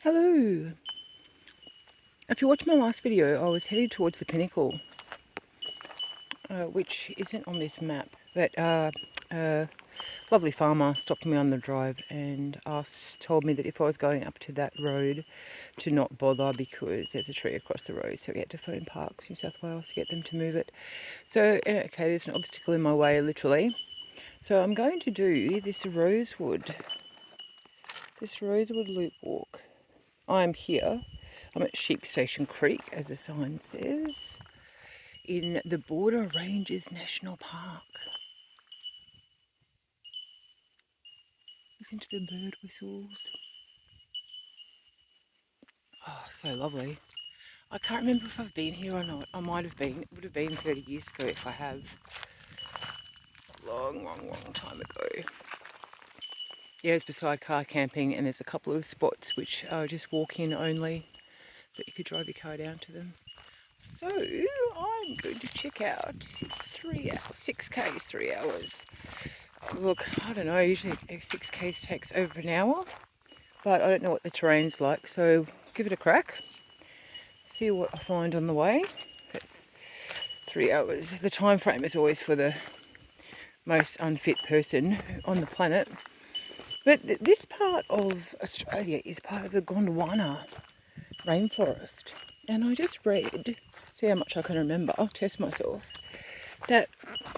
Hello! If you watched my last video, I was headed towards the pinnacle, which isn't on this map, but a lovely farmer stopped me on the drive and told me that if I was going up to that road to not bother because there's a tree across the road, so we had to phone Parks New South Wales to get them to move it. So, okay, there's an obstacle in my way, literally. So I'm going to do this rosewood loop walk. I'm here. I'm at Sheep Station Creek, as the sign says, in the Border Ranges National Park. Listen to the bird whistles. Oh, so lovely. I can't remember if I've been here or not. I might have been. It would have been 30 years ago if I have. A long, long, long time ago. Yeah, it's beside car camping, and there's a couple of spots which are just walk-in only, that you could drive your car down to them. So I'm going to check out. It's 3 hours, 6Ks, 3 hours. Look, I don't know, usually 6Ks takes over an hour, but I don't know what the terrain's like, so give it a crack. See what I find on the way. But 3 hours. The time frame is always for the most unfit person on the planet. But this part of Australia is part of the Gondwana rainforest. And I just read, see how much I can remember, I'll test myself, that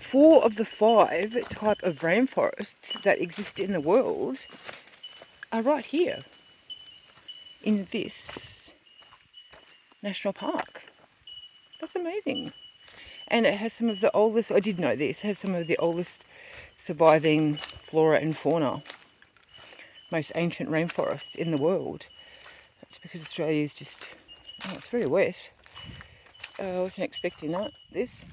4 of the 5 type of rainforests that exist in the world are right here in this national park. That's amazing. And it has some of the oldest, I did know this, has some of the oldest surviving flora and fauna, most ancient rainforests in the world. That's because Australia is just, oh, it's very wet. I wasn't expecting this,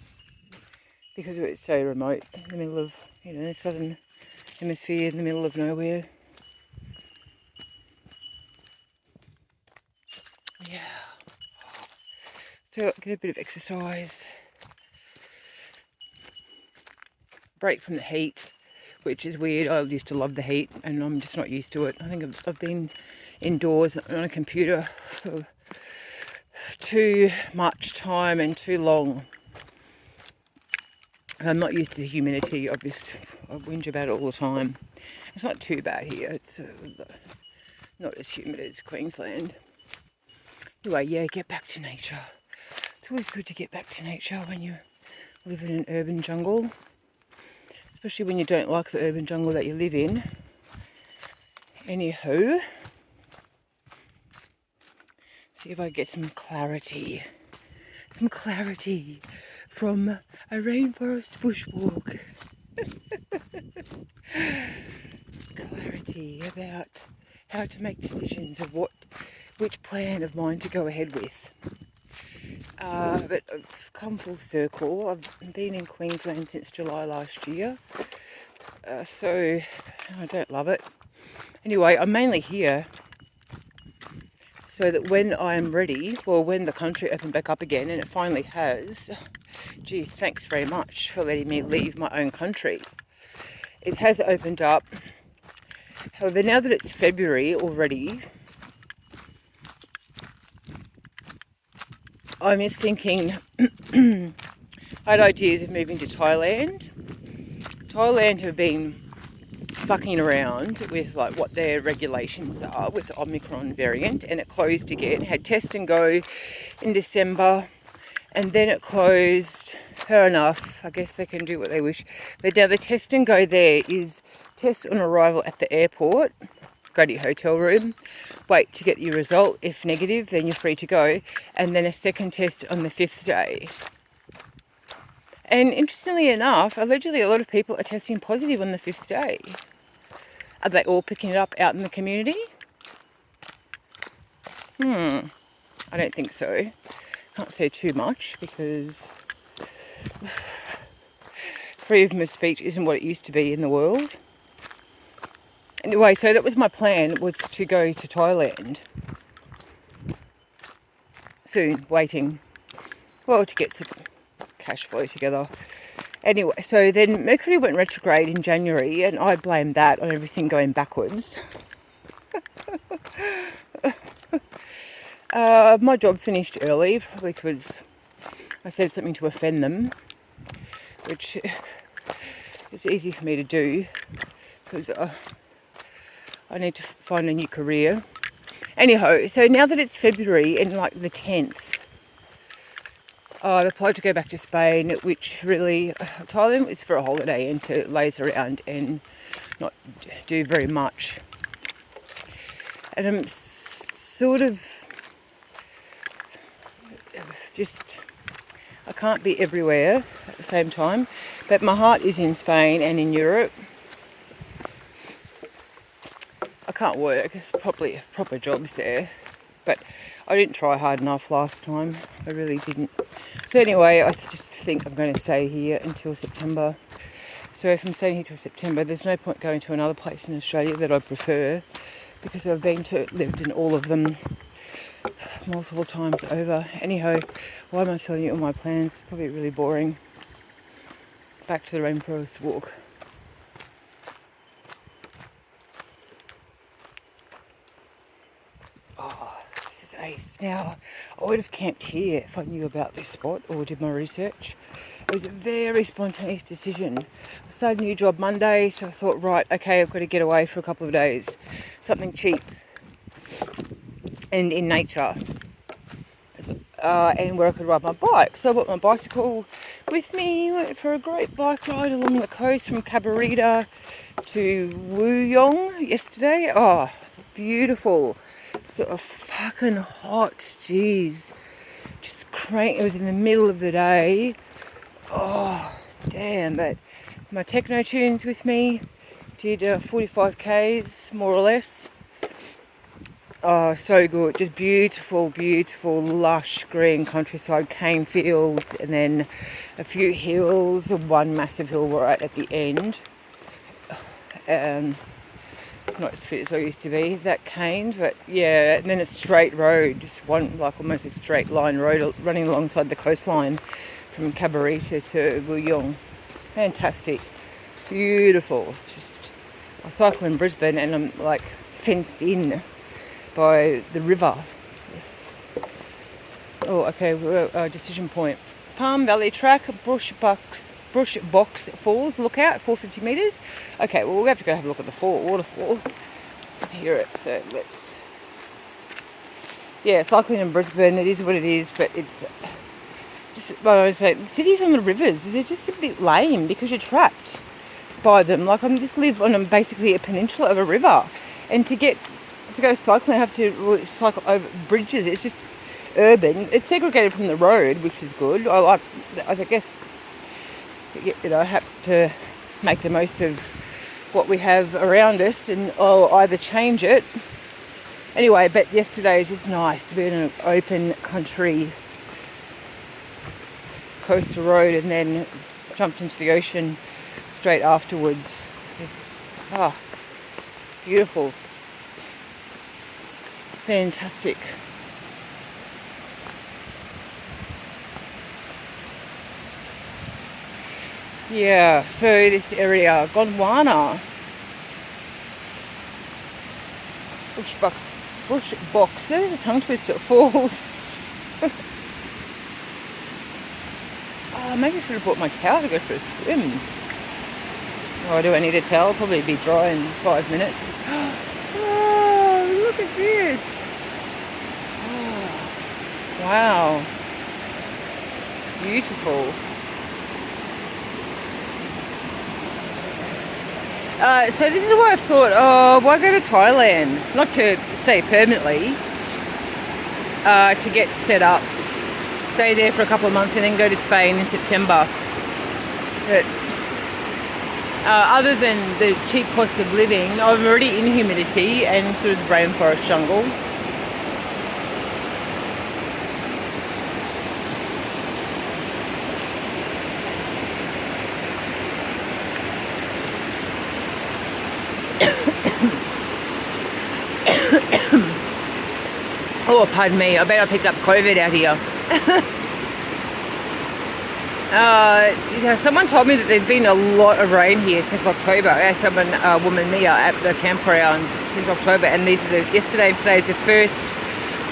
because it's so remote in the middle of, the southern hemisphere, in the middle of nowhere. Yeah. So get a bit of exercise, break from the heat, which is weird. I used to love the heat and I'm just not used to it. I think I've been indoors on a computer for too much time and too long. I'm not used to the humidity. I whinge about it all the time. It's not too bad here. It's not as humid as Queensland. Anyway, yeah, get back to nature. It's always good to get back to nature when you live in an urban jungle, especially when you don't like the urban jungle that you live in. Anywho, see if I get some clarity from a rainforest bushwalk. Clarity about how to make decisions of which plan of mine to go ahead with. But I've come full circle. I've been in Queensland since July last year, so I don't love it. Anyway, I'm mainly here so that when I'm ready, well, when the country opened back up again, and it finally has, gee, thanks very much for letting me leave my own country. It has opened up. However, now that it's February already, I'm just thinking, I had ideas of moving to Thailand. Thailand have been fucking around with like what their regulations are with the Omicron variant, and it closed again. It had test and go in December, and then it closed. Fair enough, I guess they can do what they wish. But now the test and go there is test on arrival at the airport, go to your hotel room, wait to get your result. If negative, then you're free to go, and then a second test on the 5th day. And interestingly enough, allegedly a lot of people are testing positive on the 5th day. Are they all picking it up out in the community? I don't think so. Can't say too much because freedom of speech isn't what it used to be in the world. Anyway, so that was my plan, was to go to Thailand soon, waiting, well, to get some cash flow together. Anyway, so then Mercury went retrograde in January, and I blamed that on everything going backwards. My job finished early, probably because I said something to offend them, which is easy for me to do because I need to find a new career. Anyhow, so now that it's February and like the 10th, I've applied to go back to Spain, which really, Thailand was for a holiday and to laze around and not do very much. And I'm sort of just, I can't be everywhere at the same time, but my heart is in Spain and in Europe. I can't work, it's probably proper jobs there, but I didn't try hard enough last time. I really didn't. So anyway, I just think I'm going to stay here until September. So if I'm staying here till September, there's no point going to another place in Australia that I prefer, because I've lived in all of them multiple times over. Anyhow, why am I telling you all my plans? It's probably really boring. Back to the rainforest walk. Oh, this is ace. Now, I would have camped here if I knew about this spot or did my research. It was a very spontaneous decision. I started a new job Monday, so I thought, right, okay, I've got to get away for a couple of days. Something cheap and in nature. And where I could ride my bike. So I brought my bicycle with me, went for a great bike ride along the coast from Cabarita to Wuyong yesterday. Oh, beautiful. Sort of fucking hot, jeez. Just crank. It was in the middle of the day. Oh, damn. But my techno tunes with me. Did 45 Ks, more or less. Oh, so good. Just beautiful, beautiful, lush green countryside, cane fields, and then a few hills, one massive hill right at the end. Not as fit as I used to be, that cane, but yeah, and then a straight road, just one, like almost a straight line road running alongside the coastline from Cabarita to Wuyong. Fantastic. Beautiful. Just, I cycle in Brisbane and I'm like fenced in by the river. Yes. Oh, okay, decision point. Palm Valley Track, Bush Box Falls, lookout, 450 metres. Okay, well, we'll have to go have a look at the waterfall. Hear it, so let's... Yeah, cycling in Brisbane, it is what it is, but it's just, what I was saying, cities on the rivers, they're just a bit lame because you're trapped by them. Like, I just live on basically a peninsula of a river, and to go cycling, I have to cycle over bridges. It's just urban. It's segregated from the road, which is good. I guess, you know, I have to make the most of what we have around us, and I'll either change it. Anyway, but yesterday was just nice to be in an open country coastal road, and then jumped into the ocean straight afterwards. It's beautiful. Fantastic. Yeah, so this area, Gondwana, bush boxes, a tongue twister, falls. Maybe I should have brought my towel to go for a swim. Oh, do I need a towel? Probably be dry in 5 minutes. Oh, look at this. Oh, wow. Beautiful. So this is why I thought, why go to Thailand? Not to stay permanently, to get set up. Stay there for a couple of months and then go to Spain in September. But other than the cheap cost of living, I'm already in humidity and sort of rainforest jungle. Oh, pardon me, I bet I picked up COVID out here. Someone told me that there's been a lot of rain here since October. Woman Mia at the campground since October, and yesterday and today is the first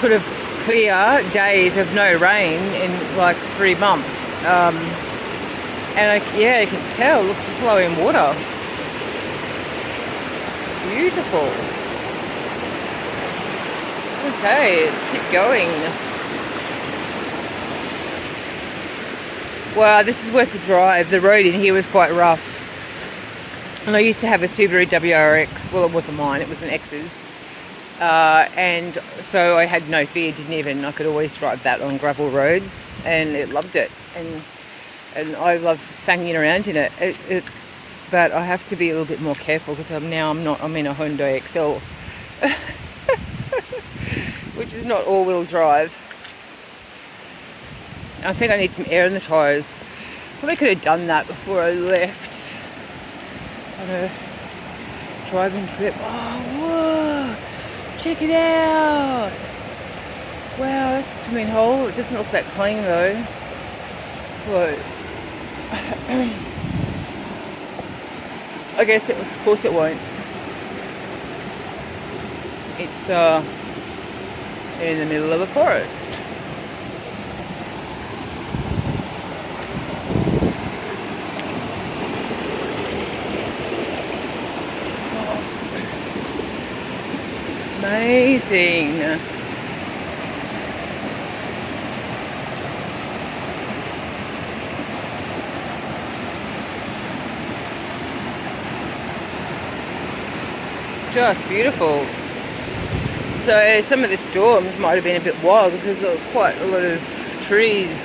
sort of clear days of no rain in like 3 months. And yeah, you can tell, look, it's flowing water. Beautiful. Okay, let's keep going. Wow, this is worth a drive. The road in here was quite rough. And I used to have a Subaru WRX. Well, it wasn't mine, it was an ex's. And so I had no fear, I could always drive that on gravel roads, and it loved it. And I love fanging around in it. But I have to be a little bit more careful because I'm in a Hyundai XL, which is not all-wheel drive. I think I need some air in the tyres. Probably could have done that before I left on a driving trip. Oh, whoa! Check it out! Wow, that's a swimming hole. It doesn't look that clean though. Whoa. I guess, of course it won't. It's in the middle of a forest. Amazing. Just beautiful. So some of the storms might have been a bit wild because there's quite a lot of trees.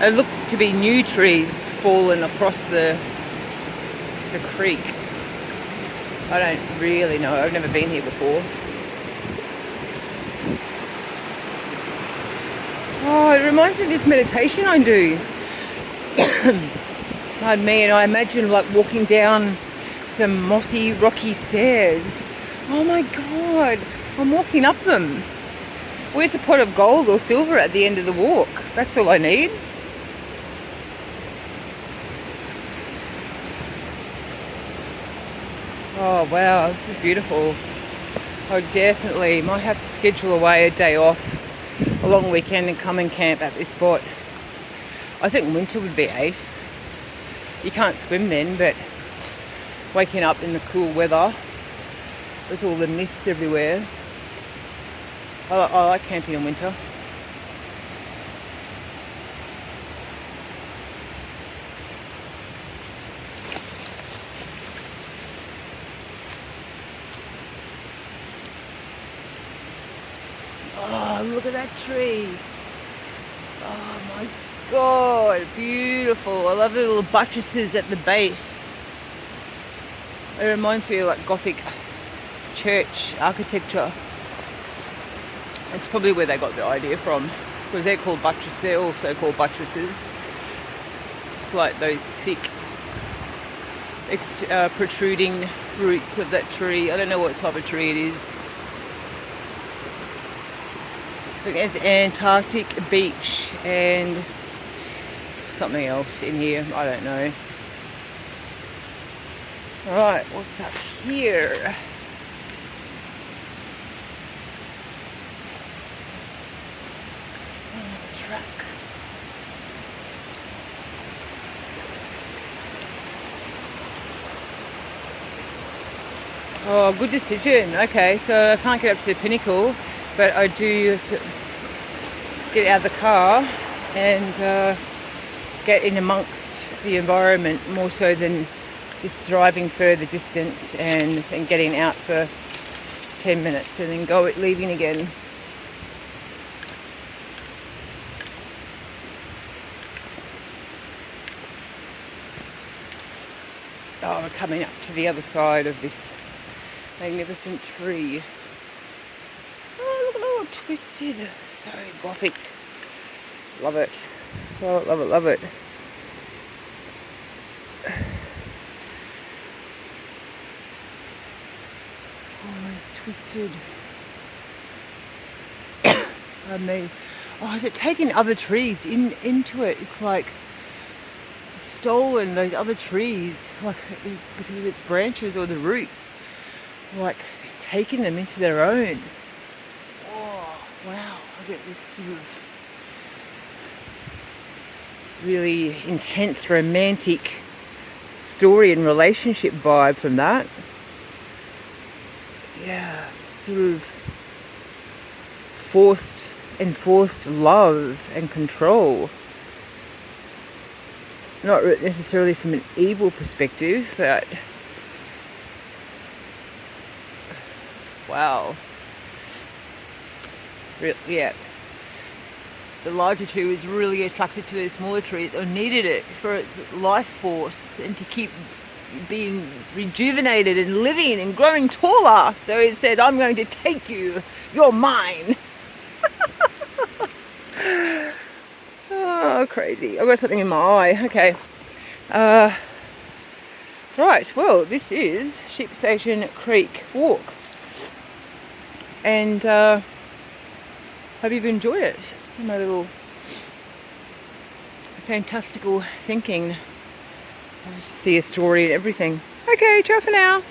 They look to be new trees fallen across the creek. I don't really know. I've never been here before. Oh, it reminds me of this meditation I do. Pardon me, and I imagine like walking down some mossy, rocky stairs. Oh my God, I'm walking up them. Where's a pot of gold or silver at the end of the walk? That's all I need. Oh wow, this is beautiful. I definitely might have to schedule away a day off, a long weekend, and come and camp at this spot. I think winter would be ace. You can't swim then, but waking up in the cool weather with all the mist everywhere. I like camping in winter. Oh, look at that tree. Oh my God, beautiful. I love the little buttresses at the base. It reminds me of like Gothic church architecture. It's probably where they got the idea from, because they're called buttresses. They're also called buttresses. It's like those thick, protruding roots of that tree. I don't know what type of tree it is. I think there's Antarctic beech and something else in here. I don't know. Alright, what's up here? Truck. Oh, good decision. Okay, so I can't get up to the pinnacle, but I do get out of the car and get in amongst the environment more so than just driving further distance and getting out for 10 minutes and then leaving again. Oh, we're coming up to the other side of this magnificent tree. Oh, look at all twisted. So Gothic. Love it. Love it, love it, love it. Almost twisted. Pardon me. Oh, has it taken other trees into it? It's like stolen those other trees, like because of its branches or the roots, like taken them into their own. Oh, wow. I get this sort of really intense romantic story and relationship vibe from that. Yeah, sort of enforced love and control. Not necessarily from an evil perspective, but wow. Yeah. The larger tree was really attracted to the smaller trees, or needed it for its life force and to keep being rejuvenated and living and growing taller. So it said, I'm going to take you, you're mine. Oh, crazy. I've got something in my eye. Okay. Right, well, this is Sheep Station Creek Walk. And hope you've enjoyed it. My little fantastical thinking. I see a story and everything. Okay, ciao for now.